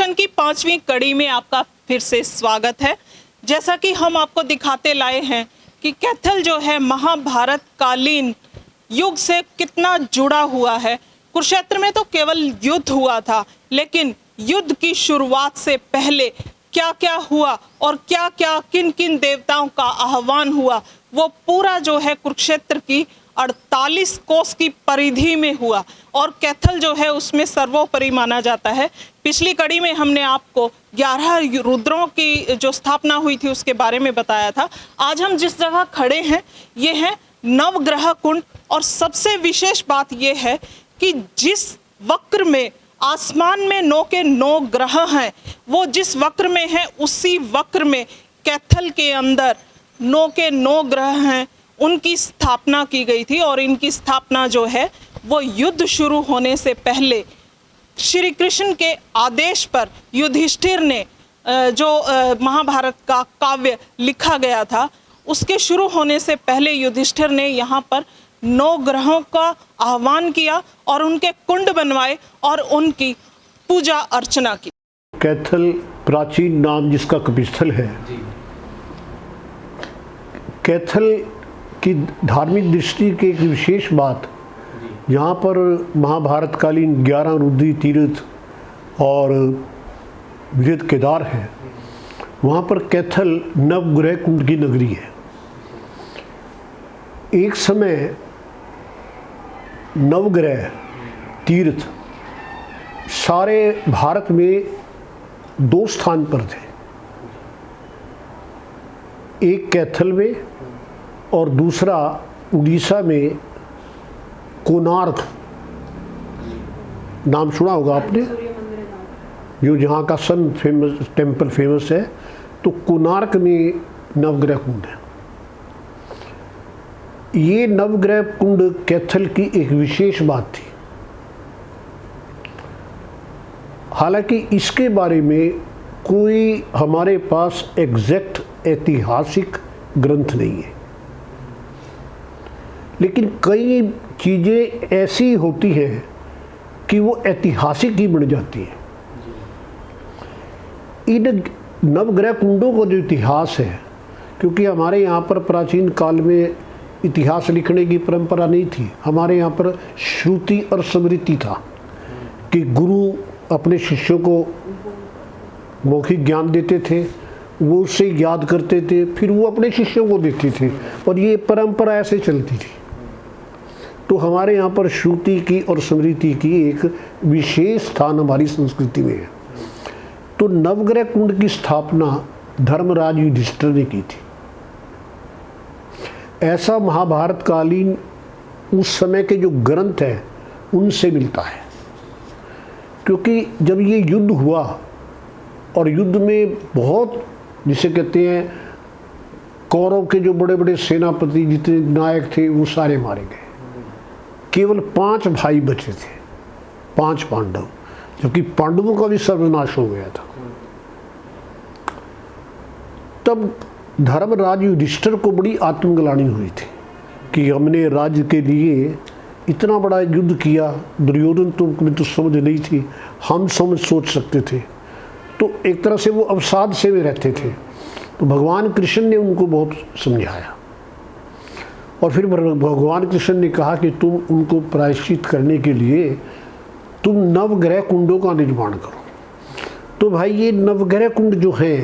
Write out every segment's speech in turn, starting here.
दर्शन की 5वीं कड़ी में आपका फिर से स्वागत है। जैसा कि हम आपको दिखाते लाए हैं कि कैथल जो है महाभारत कालीन युग से कितना जुड़ा हुआ है। कुरुक्षेत्र में तो केवल युद्ध हुआ था, लेकिन युद्ध की शुरुआत से पहले क्या क्या हुआ और क्या क्या किन किन देवताओं का आह्वान हुआ, वो पूरा जो है कुरुक्षेत्र की 48 कोस की परिधि में हुआ और कैथल जो है उसमें सर्वोपरि माना जाता है। पिछली कड़ी में हमने आपको 11 रुद्रों की जो स्थापना हुई थी उसके बारे में बताया था। आज हम जिस जगह खड़े हैं ये है नवग्रह कुंड, और सबसे विशेष बात यह है कि जिस वक्र में आसमान में 9 के 9 ग्रह हैं, वो जिस वक्र में है उसी वक्र में कैथल के अंदर 9 के 9 ग्रह हैं, उनकी स्थापना की गई थी। और इनकी स्थापना जो है वो युद्ध शुरू होने से पहले श्री कृष्ण के आदेश पर युधिष्ठिर ने जो महाभारत का काव्य लिखा गया था, उसके शुरू होने से पहले युधिष्ठिर ने यहाँ पर 9 ग्रहों का आह्वान किया और उनके कुंड बनवाए और उनकी पूजा अर्चना की। कैथल प्राचीन नाम जिसका कपिस्थल है। कैथल की धार्मिक दृष्टि की एक विशेष बात, यहाँ पर महाभारत कालीन 11 रुद्री तीर्थ और विरध केदार है। वहाँ पर कैथल नवग्रह कुंड की नगरी है। एक समय नवग्रह तीर्थ सारे भारत में 2 स्थान पर थे, एक कैथल में और दूसरा उड़ीसा में कोणार्क, नाम सुना होगा आपने, जो जहाँ का सन फेमस टेम्पल फेमस है। तो कोणार्क में नवग्रह कुंड है। ये नवग्रह कुंड कैथल की एक विशेष बात थी। हालांकि इसके बारे में कोई हमारे पास एग्जैक्ट ऐतिहासिक ग्रंथ नहीं है, लेकिन कई चीज़ें ऐसी होती हैं कि वो ऐतिहासिक ही बन जाती हैं। इन नवग्रह कुंडों का जो इतिहास है, क्योंकि हमारे यहाँ पर प्राचीन काल में इतिहास लिखने की परंपरा नहीं थी, हमारे यहाँ पर श्रुति और स्मृति था कि गुरु अपने शिष्यों को मौखिक ज्ञान देते थे, वो उससे याद करते थे, फिर वो अपने शिष्यों को देते थे और ये परंपरा ऐसे चलती थी। तो हमारे यहाँ पर श्रुति की और स्मृति की एक विशेष स्थान हमारी संस्कृति में है। तो नवग्रह कुंड की स्थापना धर्मराज युधिष्ठिर ने की थी। ऐसा महाभारत कालीन उस समय के जो ग्रंथ हैं उनसे मिलता है, क्योंकि जब ये युद्ध हुआ और युद्ध में बहुत, जिसे कहते हैं, कौरव के जो बड़े बड़े सेनापति जितने नायक थे वो सारे मारे गए। केवल 5 भाई बचे थे, 5 पांडव, जबकि पांडवों का भी सर्वनाश हो गया था। तब धर्मराज युधिष्ठिर को बड़ी आत्मग्लानि हुई थी कि हमने राज्य के लिए इतना बड़ा युद्ध किया, दुर्योधन तो समझ नहीं थी, हम सोच सकते थे। तो एक तरह से वो अवसाद से में रहते थे। तो भगवान कृष्ण ने उनको बहुत समझाया और फिर भगवान कृष्ण ने कहा कि तुम उनको प्रायश्चित करने के लिए तुम नवग्रह कुंडों का निर्माण करो। तो भाई ये नवग्रह कुंड जो है,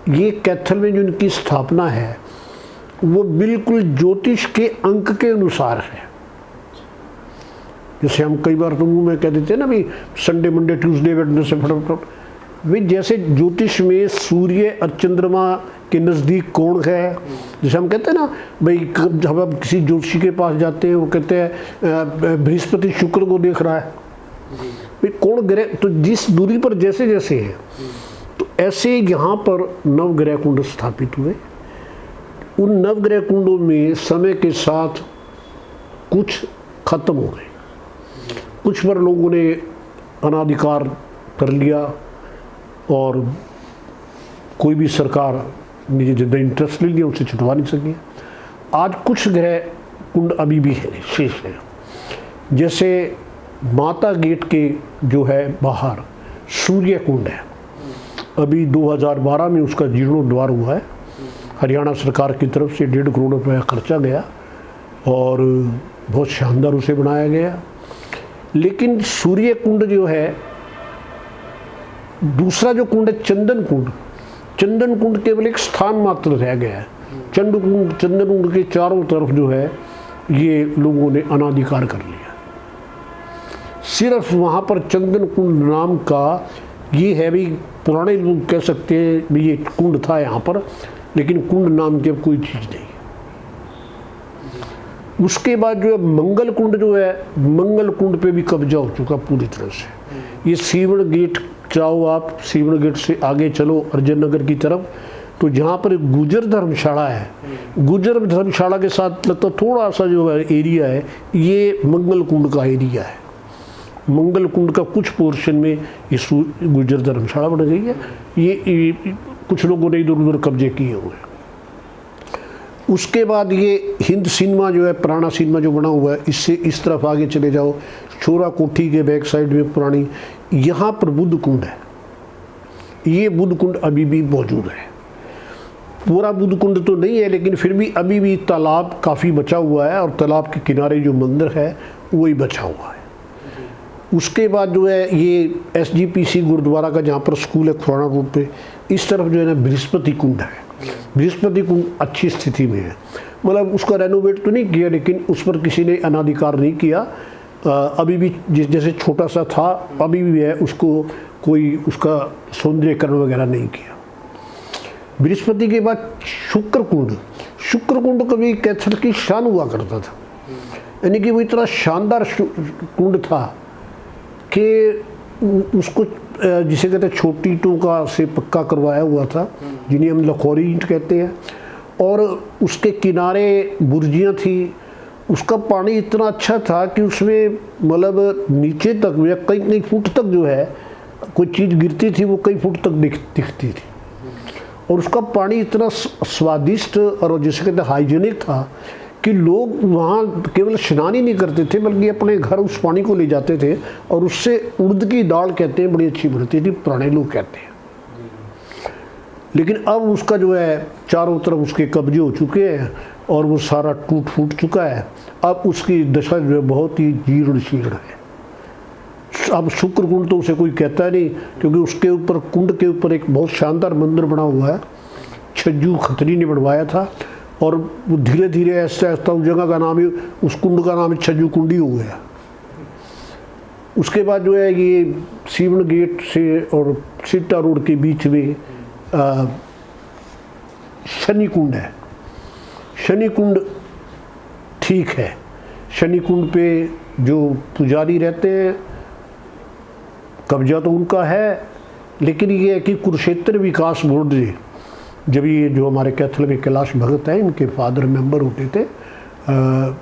ये कैथल में जो इनकी स्थापना है वो बिल्कुल ज्योतिष के अंक के अनुसार है। जैसे हम कई बार तो मुंह में कह देते हैं ना, भाई संडे मंडे ट्यूसडे वेडनेसडे फटाफट, भाई जैसे ज्योतिष में सूर्य और चंद्रमा के नज़दीक कोण है। जैसे हम कहते हैं ना, भाई जब आप किसी ज्योतिषी के पास जाते हैं वो कहते हैं बृहस्पति शुक्र को देख रहा है, भाई कोण ग्रह तो जिस दूरी पर जैसे जैसे है, तो ऐसे यहाँ पर नवग्रह कुंड स्थापित हुए। उन नवग्रह कुंडों में समय के साथ कुछ खत्म हो गए, कुछ पर लोगों ने अनाधिकार कर लिया और कोई भी सरकार ने ज़्यादा इंटरेस्ट ले लिया, उससे छुटवा नहीं सकी। आज कुछ ग्रह कुंड अभी भी है, शेष है। जैसे माता गेट के जो है बाहर सूर्य कुंड है। अभी 2012 में उसका जीर्णोद्धार हुआ है। हरियाणा सरकार की तरफ से 1.5 करोड़ रुपया खर्चा गया और बहुत शानदार उसे बनाया गया। लेकिन सूर्य कुंड जो है, दूसरा जो कुंड है चंदन कुंड, चंदन कुंड केवल एक स्थान मात्र रह गया है। चंदन कुंड के चारों तरफ जो है ये लोगों ने अनाधिकार कर लिया। सिर्फ वहाँ पर चंदन कुंड नाम का ये है भी, पुराने लोग कह सकते हैं भी ये कुंड था यहाँ पर, लेकिन कुंड नाम की अब कोई चीज़ नहीं। उसके बाद जो है मंगल कुंड जो है, मंगल कुंड पे भी कब्जा हो चुका पूरी तरह से। ये सीवण गेट, जाओ आप सीवण गेट से आगे चलो अर्जन नगर की तरफ, तो जहाँ पर गुजर धर्मशाला है, गुजर धर्मशाला के साथ लगता थोड़ा सा जो है एरिया है, ये मंगल कुंड का एरिया है। मंगल कुंड का कुछ पोर्शन में ये गुजर धर्मशाला बन गई है। ये कुछ लोगों ने इधर उधर कब्जे किए हुए हैं। उसके बाद ये हिंद सिनेमा जो है, पुराना सिनेमा जो बना हुआ है, इससे इस तरफ आगे चले जाओ, छोरा कोठी के बैक साइड में पुरानी, यहाँ पर बुद्ध कुंड है। ये बुद्ध कुंड अभी भी मौजूद है। पूरा बुद्ध कुंड तो नहीं है, लेकिन फिर भी अभी भी तालाब काफ़ी बचा हुआ है और तालाब के किनारे जो मंदिर है वही बचा हुआ है। उसके बाद जो है ये SGPC गुरुद्वारा का जहाँ पर स्कूल है खुराना रोड पे, इस तरफ जो है ना बृहस्पति कुंड है। बृहस्पति कुंड अच्छी स्थिति में है, मतलब उसका रेनोवेट तो नहीं किया, लेकिन उस पर किसी ने अनाधिकार नहीं किया। अभी भी जैसे छोटा सा था अभी भी है, उसको कोई उसका सौंदर्यकरण वगैरह नहीं किया। बृहस्पति के बाद शुक्र कुंड, शुक्र कुंड कभी कैथल की शान हुआ करता था, यानी कि वो इतना शानदार कुंड था कि उसको जिसे कहते हैं छोटी ईंटों का से पक्का करवाया हुआ था, जिन्हें हम लखौरी ईंट कहते हैं, और उसके किनारे बुर्जियाँ थी। उसका पानी इतना अच्छा था कि उसमें मतलब नीचे तक या कई फुट तक जो है कोई चीज़ गिरती थी वो कई फुट तक दिखती थी। और उसका पानी इतना स्वादिष्ट और जिसे कहते हैं हाइजीनिक था कि लोग वहाँ केवल स्नान ही नहीं करते थे, बल्कि अपने घर उस पानी को ले जाते थे और उससे उड़द की दाल कहते हैं बड़ी अच्छी बनती थी, पुराने लोग कहते हैं। लेकिन अब उसका जो है चारों तरफ उसके कब्जे हो चुके हैं और वो सारा टूट फूट चुका है। अब उसकी दशा जो है बहुत ही जीर्ण शीर्ण है। अब शुक्र कुंड तो उसे कोई कहता नहीं, क्योंकि उसके ऊपर कुंड के ऊपर एक बहुत शानदार मंदिर बना हुआ है, छज्जू खत्री ने बनवाया था, और वो धीरे धीरे ऐसा ऐसा उस जगह का नाम ही, उस कुंड का नाम छज्जू कुंडी हो गया। उसके बाद जो है ये सीवण गेट से और सिट्टा रोड के बीच में शनि कुंड है। शनि कुंड ठीक है, शनि कुंड पे जो पुजारी रहते हैं कब्जा तो उनका है, लेकिन ये है कि कुरुक्षेत्र विकास बोर्ड ने, जब ये जो हमारे कैथल में कैलाश भगत हैं, इनके फादर मेंबर होते थे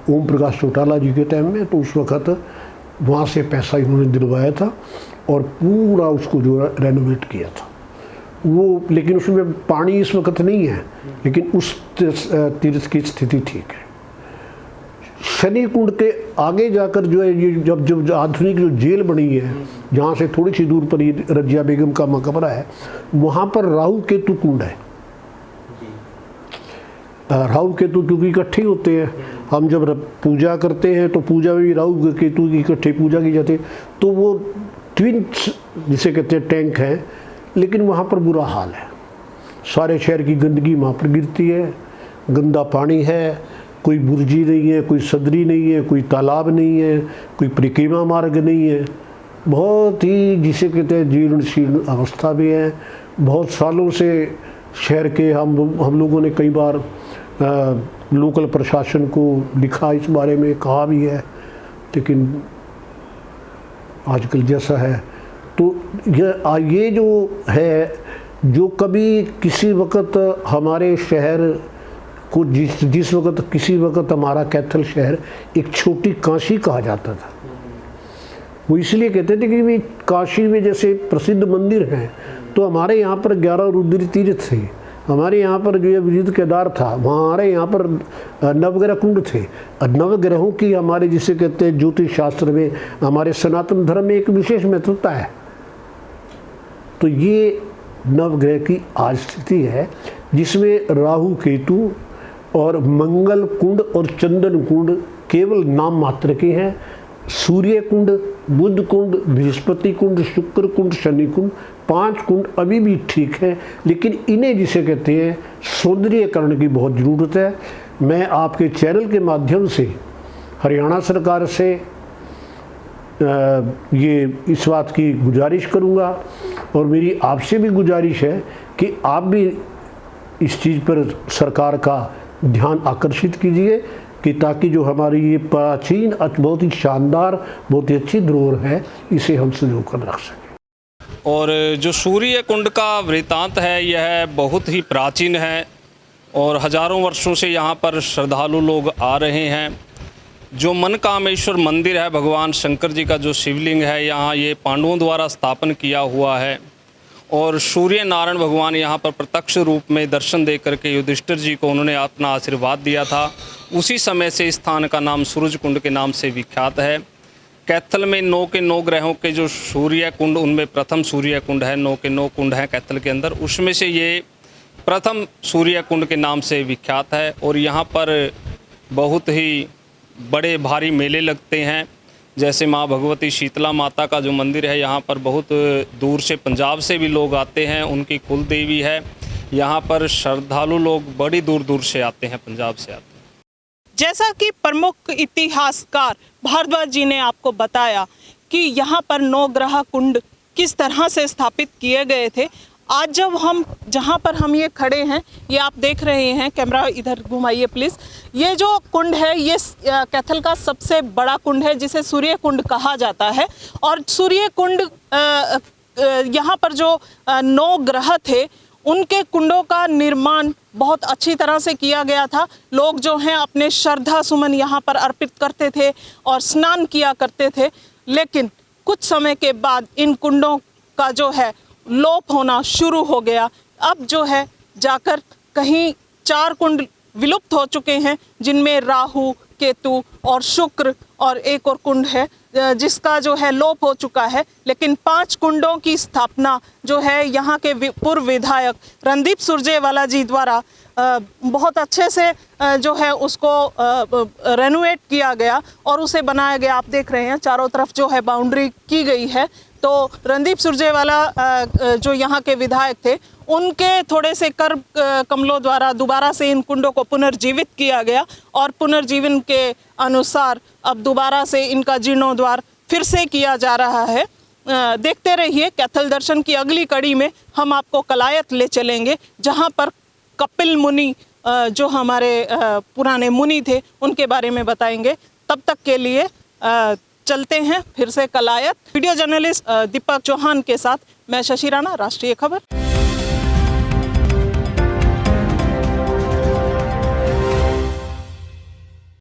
ओम प्रकाश चौटाला जी के टाइम में, तो उस वक़्त वहाँ से पैसा इन्होंने दिलवाया था और पूरा उसको जो रेनोवेट किया था वो। लेकिन उसमें पानी इस वक्त नहीं है, लेकिन उस तीर्थ की स्थिति ठीक है। शनि कुंड के आगे जाकर जो है ये जब आधुनिक जो जेल बनी है, जहाँ से थोड़ी सी दूर पर ये रजिया बेगम का मकबरा है, वहाँ पर राहु केतु कुंड है। राहु केतु क्योंकि इकट्ठे होते हैं, हम जब पूजा करते हैं तो पूजा में भी राहु केतु की इकट्ठे पूजा की जाती है, तो वो ट्विंस जिसे कहते हैं टैंक हैं, लेकिन वहाँ पर बुरा हाल है। सारे शहर की गंदगी वहाँ पर गिरती है, गंदा पानी है, कोई बुर्जी नहीं है, कोई सदरी नहीं है, कोई तालाब नहीं है, कोई परिक्रमा मार्ग नहीं है, बहुत ही जिसे कहते हैं जीर्ण शीर्ण अवस्था भी है। बहुत सालों से शहर के हम लोगों ने कई बार लोकल प्रशासन को लिखा, इस बारे में कहा भी है, लेकिन आजकल जैसा है तो ये जो है, जो कभी किसी वक्त हमारे शहर को जिस वक्त किसी वक्त हमारा कैथल शहर एक छोटी काशी कहा जाता था, वो इसलिए कहते थे कि भी काशी में जैसे प्रसिद्ध मंदिर हैं, तो हमारे यहाँ पर 11 रुद्र तीर्थ थे, हमारे यहाँ पर जो है विजित केदार था, हमारे यहाँ पर नवग्रह कुंड थे। नवग्रहों की हमारे जिसे कहते हैं ज्योतिष शास्त्र में, हमारे सनातन धर्म में एक विशेष महत्वता है। तो ये नवग्रह की आज स्थिति है, जिसमें राहु केतु और मंगल कुंड और चंद्र कुंड केवल नाम मात्र के हैं। सूर्य कुंड, बुध कुंड, बृहस्पति कुंड, शुक्र कुंड, शनि कुंड, 5 कुंड अभी भी ठीक है, लेकिन इन्हें जिसे कहते हैं सौंदर्यीकरण की बहुत ज़रूरत है। मैं आपके चैनल के माध्यम से हरियाणा सरकार से ये इस बात की गुजारिश करूँगा, और मेरी आपसे भी गुजारिश है कि आप भी इस चीज़ पर सरकार का ध्यान आकर्षित कीजिए, कि ताकि जो हमारी ये प्राचीन बहुत ही शानदार, बहुत ही अच्छी धरोहर है, इसे हम संजो कर रख सकें। और जो सूर्य कुंड का वृतांत है, यह बहुत ही प्राचीन है और हजारों वर्षों से यहाँ पर श्रद्धालु लोग आ रहे हैं। जो मनकामेश्वर मंदिर है, भगवान शंकर जी का जो शिवलिंग है यहाँ, ये पांडवों द्वारा स्थापन किया हुआ है और सूर्य नारायण भगवान यहाँ पर प्रत्यक्ष रूप में दर्शन दे करके युधिष्ठिर जी को उन्होंने अपना आशीर्वाद दिया था। उसी समय से इस स्थान का नाम सूरज कुंड के नाम से विख्यात है। कैथल में 9 के 9 ग्रहों के जो सूर्य कुंड, उनमें प्रथम सूर्य कुंड है। 9 के 9 कुंड हैं कैथल के अंदर, उसमें से ये प्रथम सूर्य कुंड के नाम से विख्यात है। और यहाँ पर बहुत ही बड़े भारी मेले लगते हैं। जैसे माँ भगवती शीतला माता का जो मंदिर है, यहाँ पर बहुत दूर से पंजाब से भी लोग आते हैं, उनकी कुल देवी है। यहाँ पर श्रद्धालु लोग बड़ी दूर दूर से आते हैं, पंजाब से आते हैं। जैसा कि प्रमुख इतिहासकार भारद्वाज जी ने आपको बताया कि यहाँ पर 9 ग्रह कुंड किस तरह से स्थापित किए गए थे। आज जब हम जहाँ पर हम ये खड़े हैं, ये आप देख रहे हैं, कैमरा इधर घुमाइए प्लीज़। ये जो कुंड है, ये कैथल का सबसे बड़ा कुंड है, जिसे सूर्य कुंड कहा जाता है। और सूर्य कुंड यहाँ पर जो 9 ग्रह थे, उनके कुंडों का निर्माण बहुत अच्छी तरह से किया गया था। लोग जो हैं अपने श्रद्धा सुमन यहाँ पर अर्पित करते थे और स्नान किया करते थे। लेकिन कुछ समय के बाद इन कुंडों का जो है लोप होना शुरू हो गया। अब जो है जाकर कहीं 4 कुंड विलुप्त हो चुके हैं, जिनमें राहु, केतु और शुक्र और एक और कुंड है जिसका जो है लोप हो चुका है। लेकिन 5 कुंडों की स्थापना जो है यहाँ के पूर्व विधायक रणदीप सुरजेवाला जी द्वारा बहुत अच्छे से जो है उसको रेनोवेट किया गया और उसे बनाया गया। आप देख रहे हैं चारों तरफ जो है बाउंड्री की गई है। तो रणदीप सुरजेवाला जो यहाँ के विधायक थे, उनके थोड़े से कर कमलों द्वारा दोबारा से इन कुंडों को पुनर्जीवित किया गया और पुनर्जीवन के अनुसार अब दोबारा से इनका जीर्णोद्धार फिर से किया जा रहा है। देखते रहिए। कैथल दर्शन की अगली कड़ी में हम आपको कलायत ले चलेंगे, जहाँ पर कपिल मुनि जो हमारे पुराने मुनि थे, उनके बारे में बताएंगे। तब तक के लिए चलते हैं फिर से कलायत। वीडियो जर्नलिस्ट दीपक चौहान के साथ मैं शशि राणा, राष्ट्रीय खबर।